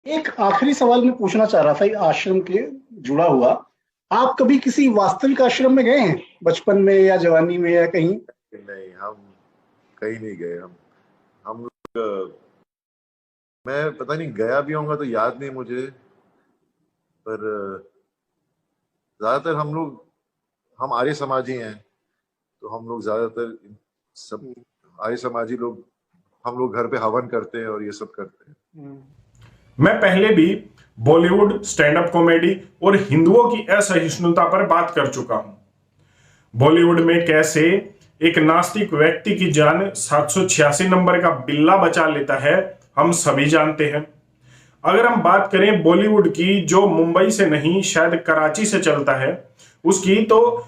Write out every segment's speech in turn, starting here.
एक आखिरी सवाल मैं पूछना चाह रहा था ये आश्रम के जुड़ा हुआ। आप कभी किसी वास्तविक आश्रम में गए हैं बचपन में या जवानी में या कहीं? नहीं, हम कहीं नहीं गए। हम लोग मैं पता नहीं गया भी होऊंगा तो याद नहीं मुझे। पर ज्यादातर हम आर्य समाजी हैं, तो हम लोग ज्यादातर सब आर्य समाजी लोग हम लोग घर पे हवन करते हैं और ये सब करते हैं। मैं पहले भी बॉलीवुड, स्टैंड अप कॉमेडी और हिंदुओं की असहिष्णुता पर बात कर चुका हूं। बॉलीवुड में कैसे एक नास्तिक व्यक्ति की जान 786 नंबर का बिल्ला बचा लेता है, हम सभी जानते हैं। अगर हम बात करें बॉलीवुड की, जो मुंबई से नहीं शायद कराची से चलता है उसकी, तो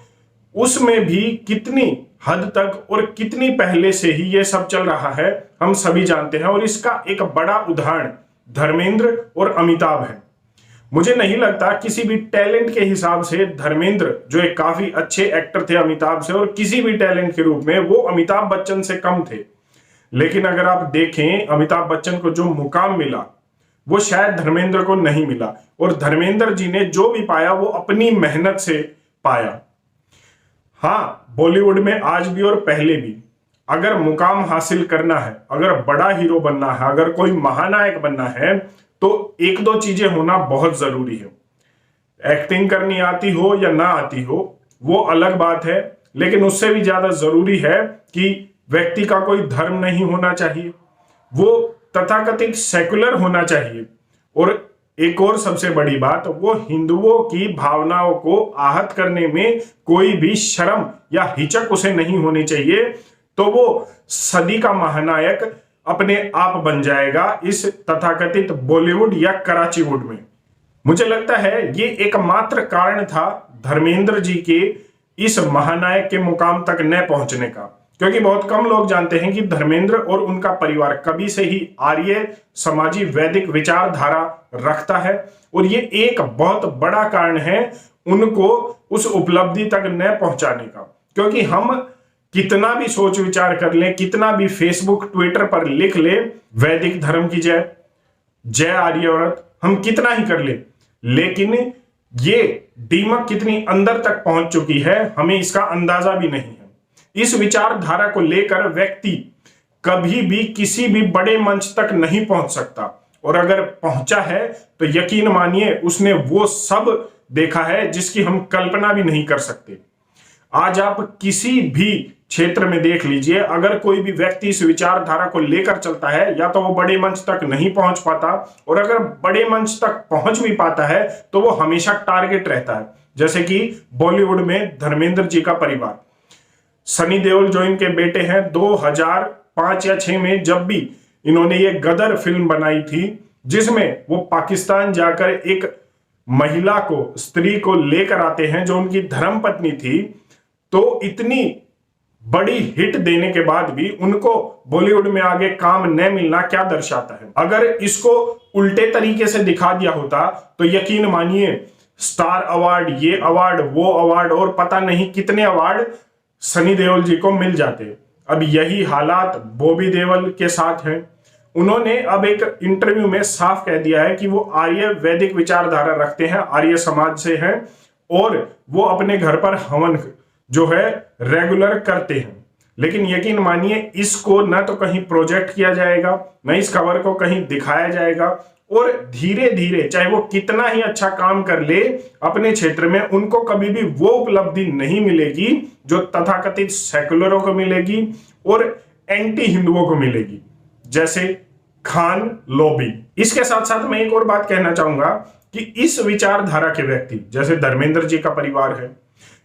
उसमें भी कितनी हद तक और कितनी पहले से ही ये सब चल रहा है हम सभी जानते हैं। और इसका एक बड़ा उदाहरण धर्मेंद्र और अमिताभ है। मुझे नहीं लगता किसी भी टैलेंट के हिसाब से धर्मेंद्र, जो एक काफी अच्छे एक्टर थे अमिताभ से, और किसी भी टैलेंट के रूप में वो अमिताभ बच्चन से कम थे। लेकिन अगर आप देखें अमिताभ बच्चन को जो मुकाम मिला वो शायद धर्मेंद्र को नहीं मिला, और धर्मेंद्र जी ने जो भी पाया वो अपनी मेहनत से पाया। हाँ, बॉलीवुड में आज भी और पहले भी अगर मुकाम हासिल करना है, अगर बड़ा हीरो बनना है, अगर कोई महानायक बनना है, तो एक दो चीजें होना बहुत जरूरी है। एक्टिंग करनी आती हो या ना आती हो वो अलग बात है, लेकिन उससे भी ज्यादा जरूरी है कि व्यक्ति का कोई धर्म नहीं होना चाहिए, वो तथाकथित सेकुलर होना चाहिए, और एक और सबसे बड़ी बात, वो हिंदुओं की भावनाओं को आहत करने में कोई भी शर्म या हिचक उसे नहीं होनी चाहिए। तो वो सदी का महानायक अपने आप बन जाएगा इस तथाकथित बॉलीवुड या कराचीवुड में। मुझे लगता है ये एकमात्र कारण था धर्मेंद्र जी के इस महानायक के मुकाम तक न पहुंचने का, क्योंकि बहुत कम लोग जानते हैं कि धर्मेंद्र और उनका परिवार कभी से ही आर्य समाजी वैदिक विचारधारा रखता है, और ये एक बहुत बड़ा कारण है उनको उस उपलब्धि तक न पहुंचाने का। क्योंकि हम कितना भी सोच विचार कर लें, कितना भी फेसबुक ट्विटर पर लिख ले वैदिक धर्म की जय, जय आर्यव्रत, हम कितना ही कर ले, लेकिन ये दीमक कितनी अंदर तक पहुंच चुकी है हमें इसका अंदाजा भी नहीं है। इस विचारधारा को लेकर व्यक्ति कभी भी किसी भी बड़े मंच तक नहीं पहुंच सकता, और अगर पहुंचा है तो यकीन मानिए उसने वो सब देखा है जिसकी हम कल्पना भी नहीं कर सकते। आज आप किसी भी क्षेत्र में देख लीजिए, अगर कोई भी व्यक्ति इस विचारधारा को लेकर चलता है या तो वो बड़े मंच तक नहीं पहुंच पाता, और अगर बड़े मंच तक पहुंच भी पाता है तो वो हमेशा टारगेट रहता है। जैसे कि बॉलीवुड में धर्मेंद्र जी का परिवार, सनी देओल जो इनके बेटे हैं, 2005 या 6 में जब भी इन्होंने ये गदर फिल्म बनाई थी जिसमें वो पाकिस्तान जाकर एक महिला को, स्त्री को लेकर आते हैं जो उनकी धर्मपत्नी थी, तो इतनी बड़ी हिट देने के बाद भी उनको बॉलीवुड में आगे काम न मिलना क्या दर्शाता है। अगर इसको उल्टे तरीके से दिखा दिया होता तो यकीन मानिए स्टार अवार्ड, ये अवार्ड, वो अवार्ड और पता नहीं कितने अवार्ड सनी देओल जी को मिल जाते। अब यही हालात बॉबी देओल के साथ हैं। उन्होंने अब एक इंटरव्यू में साफ कह दिया है कि वो आर्य वैदिक विचारधारा रखते हैं, आर्य समाज से हैं, और वो अपने घर पर हवन जो है रेगुलर करते हैं। लेकिन यकीन मानिए इसको न तो कहीं प्रोजेक्ट किया जाएगा, न इस खबर को कहीं दिखाया जाएगा, और धीरे धीरे चाहे वो कितना ही अच्छा काम कर ले अपने क्षेत्र में, उनको कभी भी वो उपलब्धि नहीं मिलेगी जो तथाकथित सेकुलरों को मिलेगी और एंटी हिंदुओं को मिलेगी, जैसे खान लॉबी। इसके साथ साथ मैं एक और बात कहना चाहूंगा कि इस विचारधारा के व्यक्ति जैसे धर्मेंद्र जी का परिवार है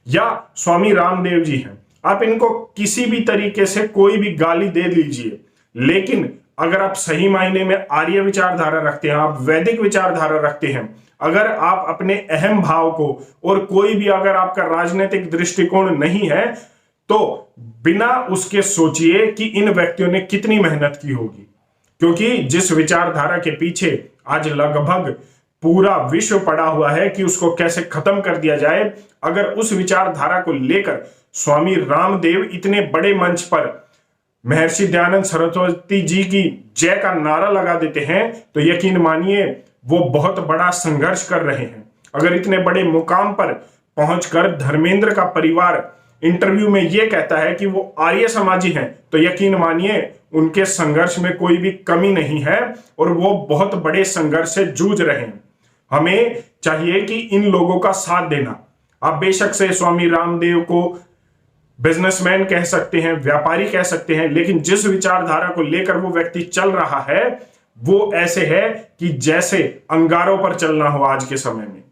या स्वामी रामदेव जी हैं, आप इनको किसी भी तरीके से कोई भी गाली दे दीजिए, लेकिन अगर आप सही मायने में आर्य विचारधारा रखते हैं, आप वैदिक विचारधारा रखते हैं, अगर आप अपने अहम भाव को, और कोई भी अगर आपका राजनीतिक दृष्टिकोण नहीं है, तो बिना उसके सोचिए कि इन व्यक्तियों ने कितनी मेहनत की होगी। क्योंकि जिस विचारधारा के पीछे आज लगभग पूरा विश्व पड़ा हुआ है कि उसको कैसे खत्म कर दिया जाए, अगर उस विचारधारा को लेकर स्वामी रामदेव इतने बड़े मंच पर महर्षि दयानंद सरस्वती जी की जय का नारा लगा देते हैं, तो यकीन मानिए वो बहुत बड़ा संघर्ष कर रहे हैं। अगर इतने बड़े मुकाम पर पहुंचकर धर्मेंद्र का परिवार इंटरव्यू में यह कहता है कि वो आर्य समाजी हैं, तो यकीन मानिए उनके संघर्ष में कोई भी कमी नहीं है और वो बहुत बड़े संघर्ष से जूझ रहे हैं। हमें चाहिए कि इन लोगों का साथ देना। आप बेशक से स्वामी रामदेव को बिजनेसमैन कह सकते हैं, व्यापारी कह सकते हैं, लेकिन जिस विचारधारा को लेकर वो व्यक्ति चल रहा है वो ऐसे है कि जैसे अंगारों पर चलना हो। आज के समय में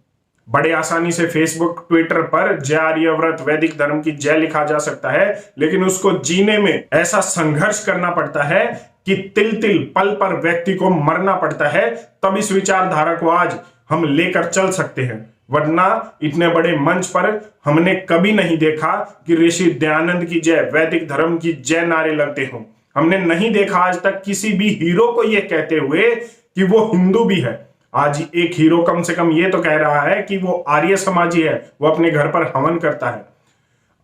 बड़े आसानी से फेसबुक ट्विटर पर जय आर्यव्रत वैदिक धर्म की जय लिखा जा सकता है, लेकिन उसको जीने में ऐसा संघर्ष करना पड़ता है कि तिल तिल पल पर व्यक्ति को मरना पड़ता है, तब इस विचारधारा को आज हम लेकर चल सकते हैं। वरना इतने बड़े मंच पर हमने कभी नहीं देखा कि ऋषि दयानंद की जय, वैदिक धर्म की जय नारे लगते हों। हमने नहीं देखा आज तक किसी भी हीरो को यह कहते हुए कि वो हिंदू भी है। आज एक हीरो कम से कम ये तो कह रहा है कि वो आर्य समाजी है, वो अपने घर पर हवन करता है।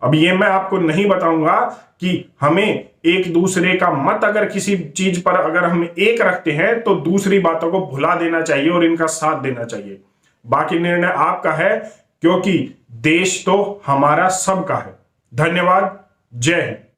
अब ये मैं आपको नहीं बताऊंगा कि हमें एक दूसरे का मत अगर किसी चीज पर अगर हम एक रखते हैं तो दूसरी बातों को भुला देना चाहिए और इनका साथ देना चाहिए। बाकी निर्णय आपका है, क्योंकि देश तो हमारा सबका है। धन्यवाद। जय हिंद।